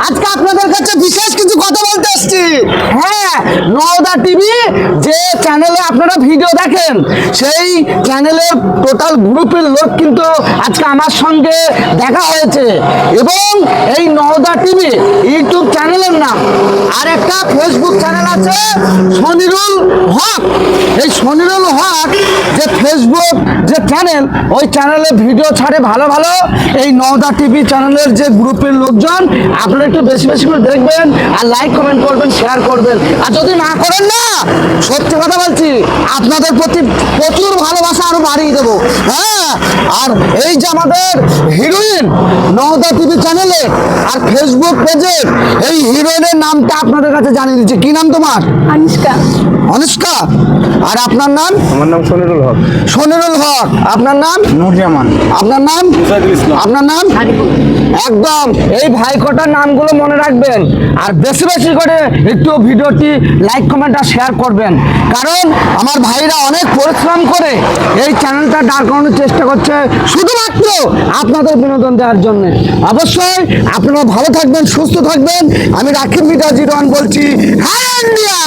আজকে আপনাদের কাছে বিশেষ কিছু কথা বলতে এসেছি। হ্যাঁ, নওদা টিভি যে চ্যানেলে আপনারা ভিডিও দেখেন, সেই চ্যানেলের টোটাল গ্রুপের লোক কিন্তু আজকে আমার সঙ্গে দেখা হয়েছে। এবং এই নওদা টিভি ইউটিউব চ্যানেলের নাম, আর একটা ফেসবুক চ্যানেল আছে শনিরুল হক। এই শনিরুল হক যে ফেসবুক যে চ্যানেল, ওই চ্যানেলে ভিডিও ছাড়ে ভালো ভালো। এই নওদা টিভি চ্যানেলের যে গ্রুপের লোকজন, আপনারা একটু বেশি বেশি করে দেখবেন, আর লাইক কমেন্ট করবেন, শেয়ার করবেন। আর যদি না করেন না, সত্যি কথা বলছি, আপনাদের প্রতি প্রচুর ভালোবাসা আরো বাড়িয়ে দেবো। হ্যাঁ, আর এই যে আমাদের হিরোইন নওদা টিভি চ্যানেলে আর ফেসবুক পেজে, এই হিরোইনের নামটা আপনাদের কাছে জানিয়ে দিচ্ছি। কি নাম তোমার? আনুষ্কা। অনুষ্কা। আর আপনার নাম? আমার নাম শনিরুল হক। শনিরুল হক। আপনার নাম? নুরজামান। আপনার নাম? আপনার নাম? একদম এই ভাই কটার নামগুলো মনে রাখবেন, আর বেশি বেশি করে একটু ভিডিওটি লাইক কমেন্ট আর শেয়ার করবেন। কারণ আমার ভাইরা অনেক পরিশ্রম করে এই চ্যানেলটা দাঁড় করানোর চেষ্টা করছে, শুধুমাত্র আপনাদের বিনোদন দেওয়ার জন্য। অবশ্যই আপনারা ভালো থাকবেন, সুস্থ থাকবেন। আমি রাকিব মিডিয়া 01 বলছি। হ্যাঁ ইন্ডিয়া।